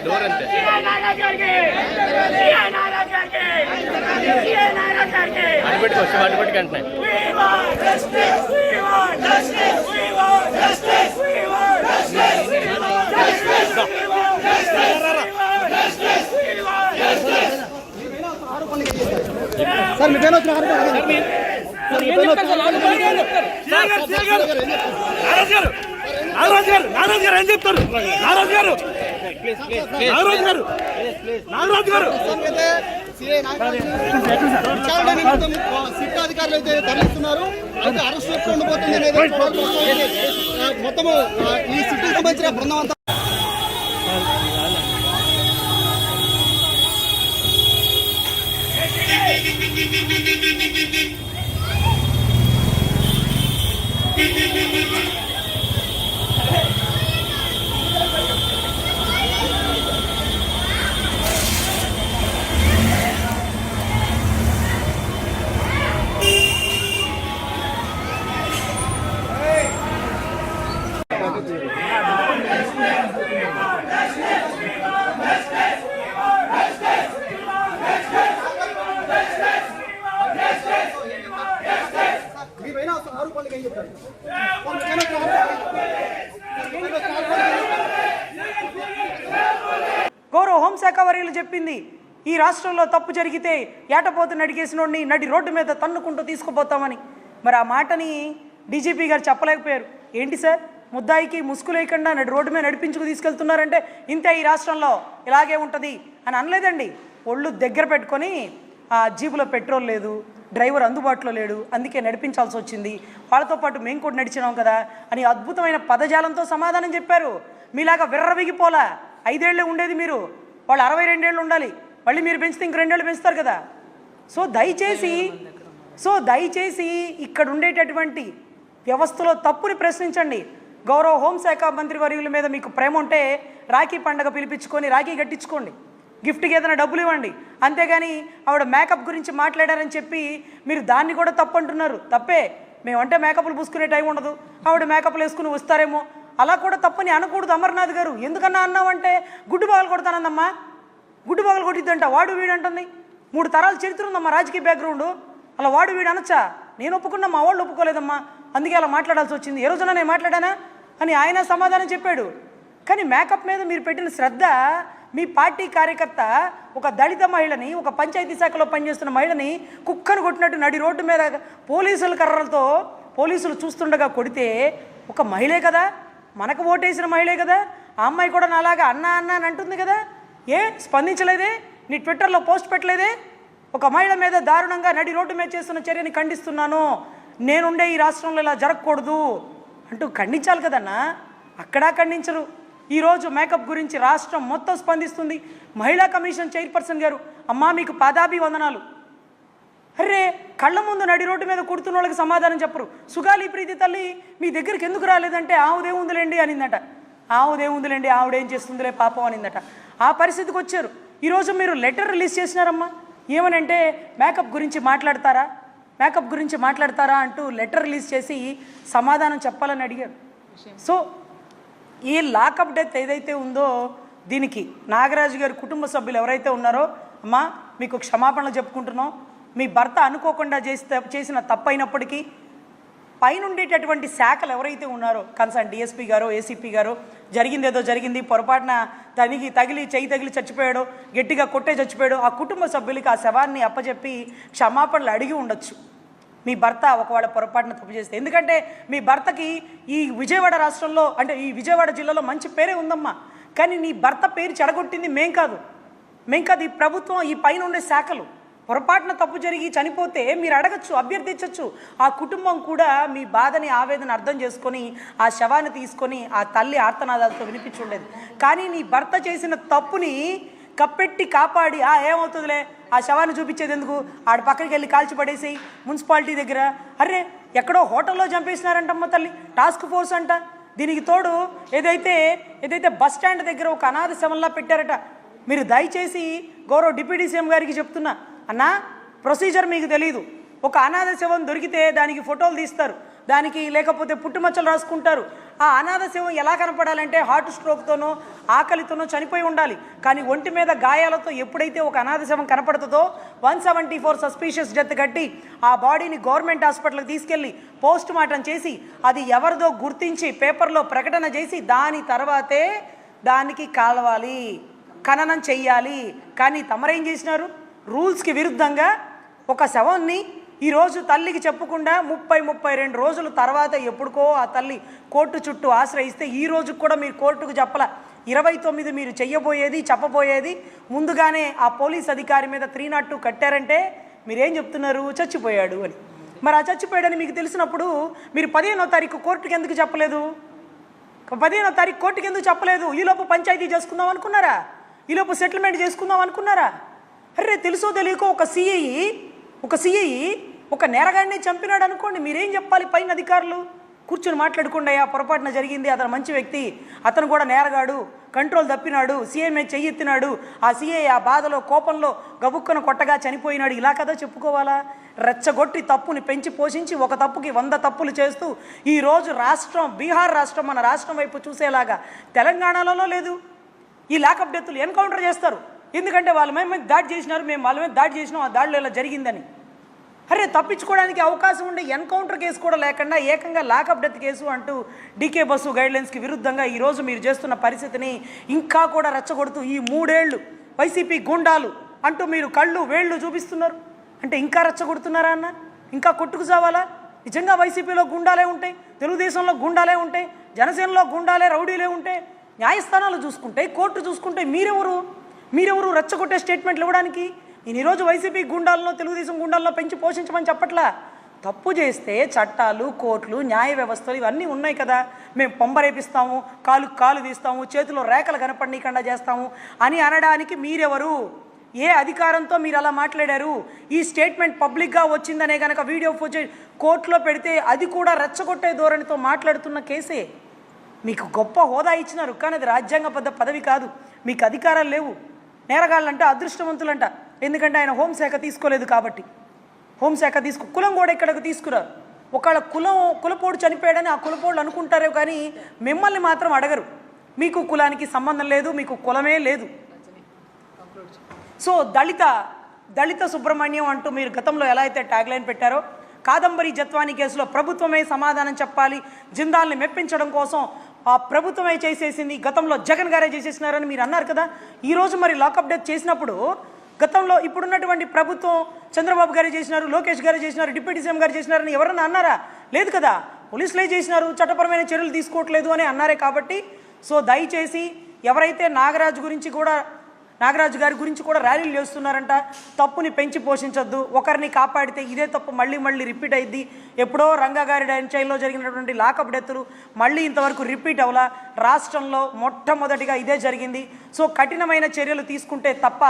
Door అంతే అడ్డుపెట్టుకోవచ్చు అంటున్నాయి. Sir మీ పేరు నాగరాజు గారు ఏం చెప్తారు? నాగరాజు గారు సిట్ అధికారులు అయితే తరలిస్తున్నారు. అయితే అరెస్ట్ ఎప్పుడు ఉండిపోతుంది అనేది మొత్తము ఈ సిట్కి సంబంధించిన బృందం అంతా గౌరవ హోంశాఖ వర్యులు చెప్పింది, ఈ రాష్ట్రంలో తప్పు జరిగితే ఏటపోతు నడిగేసినోడిని నడి రోడ్డు మీద తన్నుకుంటూ తీసుకుపోతామని. మరి ఆ మాటని డీజీపీ గారు చెప్పలేకపోయారు. ఏంటి సార్, ముద్దాయికి ముసుగు లేకుండా నడి రోడ్డు మీద నడిపించుకు తీసుకెళ్తున్నారంటే ఇంతే, ఈ రాష్ట్రంలో ఇలాగే ఉంటుంది అని అనలేదండి. ఒళ్ళు దగ్గర పెట్టుకొని ఆ జీపులో పెట్రోల్ లేదు, డ్రైవర్ అందుబాటులో లేడు, అందుకే నడిపించాల్సి వచ్చింది, వాళ్ళతో పాటు మేము కూడా నడిచినాం కదా అని అద్భుతమైన పదజాలంతో సమాధానం చెప్పారు. మీలాగా విర్రవిగిపోలా. 5 ఏళ్ళే ఉండేది మీరు, వాళ్ళు 62 ఏళ్ళు ఉండాలి. మళ్ళీ మీరు పెంచితే ఇంక 2 ఏళ్ళు పెంచుతారు కదా. సో దయచేసి ఇక్కడ ఉండేటటువంటి వ్యవస్థలో తప్పుని ప్రశ్నించండి. గౌరవ హోంశాఖ మంత్రి వర్యుల మీద మీకు ప్రేమ ఉంటే రాఖీ పండగ పిలిపించుకొని రాఖీ కట్టించుకోండి, గిఫ్ట్కి ఏదైనా డబ్బులు ఇవ్వండి. అంతేగాని ఆవిడ మేకప్ గురించి మాట్లాడారని చెప్పి మీరు దాన్ని కూడా తప్పు అంటున్నారు. తప్పే, మేమంటే మేకప్లు పూసుకునే టైం ఉండదు, ఆవిడ మేకప్లు వేసుకుని వస్తారేమో, అలా కూడా తప్పని అనకూడదు. అమర్నాథ్ గారు ఎందుకన్నా అన్నావంటే గుడ్డు బాగలు కొడతానందమ్మా, గుడ్డు బాగలు కొట్టిద్దంట, వాడు వీడు అంటుంది. 3 తరాల చరిత్ర ఉందమ్మా రాజకీయ బ్యాక్గ్రౌండ్, అలా వాడు వీడు అనొచ్చా? నేను ఒప్పుకున్నా, మా వాళ్ళు ఒప్పుకోలేదమ్మా, అందుకే అలా మాట్లాడాల్సి వచ్చింది. ఏ రోజున నేను మాట్లాడానా అని ఆయన సమాధానం చెప్పాడు. కానీ మేకప్ మీద మీరు పెట్టిన శ్రద్ధ, మీ పార్టీ కార్యకర్త ఒక దళిత మహిళని, ఒక పంచాయతీ శాఖలో పనిచేస్తున్న మహిళని కుక్కను కొట్టినట్టు నడి రోడ్డు మీద పోలీసుల కర్రలతో పోలీసులు చూస్తుండగా కొడితే, ఒక మహిళే కదా, మనకు ఓటేసిన మహిళే కదా, ఆ అమ్మాయి కూడా నాలాగా అన్నా అన్నా అని అంటుంది కదా, ఏ స్పందించలేదే? నీ ట్విట్టర్లో పోస్ట్ పెట్టలేదే? ఒక మహిళ మీద దారుణంగా నడి రోడ్డు మీద చేస్తున్న చర్యని ఖండిస్తున్నాను, నేనుండే ఈ రాష్ట్రంలో ఇలా జరగకూడదు అంటూ ఖండించాలి కదన్నా. అక్కడా ఖండించరు. ఈరోజు మేకప్ గురించి రాష్ట్రం మొత్తం స్పందిస్తుంది. మహిళా కమిషన్ చైర్పర్సన్ గారు, అమ్మా మీకు పాదాభివందనాలు. అరే, కళ్ళ ముందు నడి రోడ్డు మీద కుడుతున్న వాళ్ళకి సమాధానం చెప్పరు. సుగాలి ప్రీతి తల్లి మీ దగ్గరికి ఎందుకు రాలేదంటే ఆవుదేముందులేండి అనిందట. ఆవుదేముందులేండి, ఆవిడేం చేస్తుందిలే పాపం అనిందట. ఆ పరిస్థితికి వచ్చారు. ఈరోజు మీరు లెటర్ రిలీజ్ చేసినారమ్మా, ఏమనంటే మేకప్ గురించి మాట్లాడతారా అంటూ లెటర్ రిలీజ్ చేసి సమాధానం చెప్పాలని అడిగారు. సో ఈ లాకప్ డెత్ ఏదైతే ఉందో దీనికి నాగరాజు గారి కుటుంబ సభ్యులు ఎవరైతే ఉన్నారో, అమ్మా మీకు క్షమాపణలు చెప్పుకుంటున్నాం. మీ భర్త అనుకోకుండా చేసిన తప్పైనప్పటికీ పైన ఉండేటటువంటి శాఖలు ఎవరైతే ఉన్నారో, కన్సర్న్ డిఎస్పీ గారు, ఏసీపీ గారు, జరిగిందేదో జరిగింది, పొరపాటున చెయ్యి తగిలి చచ్చిపోయాడు, గట్టిగా కొట్టే చచ్చిపోయాడు, ఆ కుటుంబ సభ్యులకి ఆ శవాన్ని అప్పచెప్పి క్షమాపణలు అడిగి ఉండొచ్చు. మీ భర్త ఒకవేళ పొరపాటున తప్పు చేస్తే, ఎందుకంటే మీ భర్తకి ఈ విజయవాడ రాష్ట్రంలో అంటే ఈ విజయవాడ జిల్లాలో మంచి పేరే ఉందమ్మా. కానీ నీ భర్త పేరు చెడగొట్టింది మేం కాదు, ఈ ప్రభుత్వం, ఈ పైన ఉండే శాఖలు. పొరపాటున తప్పు జరిగి చనిపోతే మీరు అడగచ్చు, అభ్యర్థించవచ్చు. ఆ కుటుంబం కూడా మీ బాధని, ఆవేదన అర్థం చేసుకొని ఆ శవాన్ని తీసుకొని ఆ తల్లి ఆర్తనాదాలతో వినిపించుండేది. కానీ నీ భర్త చేసిన తప్పుని కప్పెట్టి కాపాడి ఏమవుతుందిలే ఆ శవాన్ని చూపించేది ఎందుకు, ఆడ పక్కకి వెళ్ళి కాల్చిపడేసి మున్సిపాలిటీ దగ్గర, అర్రే ఎక్కడో హోటల్లో చంపేసినారంటమ్మ తల్లి, టాస్క్ ఫోర్స్ అంట. దీనికి తోడు ఏదైతే బస్ స్టాండ్ దగ్గర ఒక అనాథ శవంలా పెట్టారట. మీరు దయచేసి గౌరవ డిప్యూటీ సీఎం గారికి చెప్తున్నా, అన్నా ప్రొసీజర్ మీకు తెలీదు, ఒక అనాథ శవం దొరికితే దానికి ఫోటోలు తీస్తారు, దానికి లేకపోతే పుట్టుమచ్చలు రాసుకుంటారు. ఆ అనాథ శవం ఎలా కనపడాలంటే హార్ట్ స్ట్రోక్తోనో ఆకలితోనో చనిపోయి ఉండాలి. కానీ ఒంటి మీద గాయాలతో ఎప్పుడైతే ఒక అనాథ శవం కనపడుతుందో 174 సస్పీషియస్ డెత్ కట్టి ఆ బాడీని గవర్నమెంట్ హాస్పిటల్కి తీసుకెళ్ళి పోస్ట్ మార్టం చేసి అది ఎవరిదో గుర్తించి పేపర్లో ప్రకటన చేసి దాని తర్వాతే దానికి కాలవాలి, ఖననం చెయ్యాలి. కానీ తమరేం చేసినారు? రూల్స్కి విరుద్ధంగా ఒక శవాన్ని ఈరోజు తల్లికి చెప్పకుండా 32 రోజుల తర్వాత ఎప్పుడుకో ఆ తల్లి కోర్టు చుట్టూ ఆశ్రయిస్తే ఈ రోజు కూడా మీరు కోర్టుకు చెప్పల. 29 మీరు చెయ్యబోయేది చెప్పబోయేది ముందుగానే ఆ పోలీస్ అధికారి మీద 302 కట్టారంటే మీరేం చెప్తున్నారు? చచ్చిపోయాడు అని. మరి ఆ చచ్చిపోయాడని మీకు తెలిసినప్పుడు మీరు 15వ తారీఖు కోర్టుకి ఎందుకు చెప్పలేదు? 15వ తారీఖు కోర్టుకి ఎందుకు చెప్పలేదు? ఈలోపు పంచాయతీ చేసుకుందాం అనుకున్నారా? ఈలోపు సెటిల్మెంట్ చేసుకుందాం అనుకున్నారా? అరే తెలుసో తెలియకో ఒక సిఐ ఒక నేరగాడిని చంపినాడు అనుకోండి, మీరేం చెప్పాలి? పైన అధికారులు కూర్చొని మాట్లాడుకుండా ఆ పొరపాటున జరిగింది, అతను మంచి వ్యక్తి, అతను కూడా నేరగాడు, కంట్రోల్ తప్పినాడు, సీఐ మీద చెయ్యెత్తినాడు, ఆ సీఐ ఆ బాధలో కోపంలో గబుక్కను కొట్టగా చనిపోయినాడు, ఇలా కదా చెప్పుకోవాలా? రెచ్చగొట్టి తప్పుని పెంచి పోషించి ఒక తప్పుకి 100 తప్పులు చేస్తూ ఈరోజు రాష్ట్రం, బీహార్ రాష్ట్రం మన రాష్ట్రం వైపు చూసేలాగా తెలంగాణలో లేదు. ఈ లాకప్ డెత్తులు ఎన్కౌంటర్ చేస్తారు, ఎందుకంటే వాళ్ళ మీద దాడి చేసినారు, మేము వాళ్ళ మీద దాడి చేసినాం, ఆ దాడిలో ఇలా జరిగిందని. అరే తప్పించుకోవడానికి అవకాశం ఉండే ఎన్కౌంటర్ కేసు కూడా లేకుండా ఏకంగా లాకప్ డెత్ కేసు అంటూ డీకే బస్సు గైడ్లైన్స్కి విరుద్ధంగా ఈరోజు మీరు చేస్తున్న పరిస్థితిని ఇంకా కూడా రెచ్చగొడుతూ ఈ 3 ఏళ్ళు వైసీపీ గుండాలు అంటూ మీరు కళ్ళు వేళ్ళు చూపిస్తున్నారు. అంటే ఇంకా రెచ్చగొడుతున్నారా అన్న? ఇంకా కొట్టుకు చావాలా? నిజంగా వైసీపీలో గుండాలే ఉంటాయి, తెలుగుదేశంలో గుండాలే ఉంటాయి, జనసేనలో గుండాలే రౌడీలే ఉంటాయి, న్యాయస్థానాలు చూసుకుంటే కోర్టు చూసుకుంటే మీరెవరు రెచ్చగొట్టే స్టేట్మెంట్లు ఇవ్వడానికి? నేను ఈరోజు వైసీపీ గుండాలను తెలుగుదేశం గుండాలను పెంచి పోషించమని చెప్పట్లా. తప్పు చేస్తే చట్టాలు, కోర్టులు, న్యాయ వ్యవస్థలు ఇవన్నీ ఉన్నాయి కదా. మేము పొంబరేపిస్తాము, కాలు తీస్తాము, చేతిలో రేఖలు కనపడనీయకుండా చేస్తాము అని అనడానికి మీరెవరు? ఏ అధికారంతో మీరు అలా మాట్లాడారు? ఈ స్టేట్మెంట్ పబ్లిక్గా వచ్చిందనే కనుక వీడియో ఫుటేజ్ కోర్టులో పెడితే అది కూడా రెచ్చగొట్టే ధోరణితో మాట్లాడుతున్న కేసే. మీకు గొప్ప హోదా ఇచ్చినారు, కానీ అది రాజ్యాంగబద్ధ పదవి కాదు, మీకు అధికారాలు లేవు. నేరగాళ్ళంటే అదృష్టవంతులంట, ఎందుకంటే ఆయన హోంశాఖ తీసుకోలేదు కాబట్టి. హోంశాఖ కులం కూడా ఇక్కడికి తీసుకురారు. ఒకవేళ కులపోడు చనిపోయాడని ఆ కులపోళ్ళు అనుకుంటారే కానీ మిమ్మల్ని మాత్రం అడగరు. మీకు కులానికి సంబంధం లేదు, మీకు కులమే లేదు. సో దళిత సుబ్రహ్మణ్యం అంటూ మీరు గతంలో ఎలా అయితే ట్యాగ్లైన్ పెట్టారో, కాదంబరి జత్వానీ కేసులో ప్రభుత్వమే సమాధానం చెప్పాలి, జిందాల్ని మెప్పించడం కోసం ఆ ప్రభుత్వమే చేసేసింది, గతంలో జగన్ గారే చేసేసినారని మీరు అన్నారు కదా. ఈరోజు మరి లాకప్ డెత్ చేసినప్పుడు గతంలో ఇప్పుడున్నటువంటి ప్రభుత్వం చంద్రబాబు గారే చేసినారు, లోకేష్ గారే చేసినారు, డిప్యూటీ సీఎం గారు చేసినారని ఎవరన్నా అన్నారా? లేదు కదా. పోలీసులే చేసినారు, చట్టపరమైన చర్యలు తీసుకోవట్లేదు అని అన్నారే. కాబట్టి సో దయచేసి ఎవరైతే నాగరాజు గారి గురించి కూడా ర్యాలీలు చేస్తున్నారంట, తప్పుని పెంచి పోషించొద్దు. ఒకరిని కాపాడితే ఇదే తప్పు మళ్ళీ రిపీట్ అయింది. ఎప్పుడో రంగా గారి ఎంచైల్లో జరిగినటువంటి లాకప్ డెత్తులు మళ్ళీ ఇంతవరకు రిపీట్ అవ్వలా. రాష్ట్రంలో మొట్టమొదటిగా ఇదే జరిగింది. సో కఠినమైన చర్యలు తీసుకుంటే తప్ప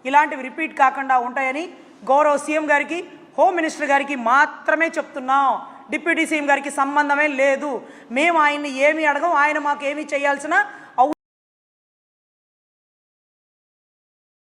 ఇలాంటివి రిపీట్ కాకుండా ఉంటాయని గౌరవ సీఎం గారికి, హోమ్ మినిస్టర్ గారికి మాత్రమే చెప్తున్నాం. డిప్యూటీ సీఎం గారికి సంబంధమే లేదు. మేము ఆయన్ని ఏమీ అడగం, ఆయన మాకు ఏమీ చేయాల్సిన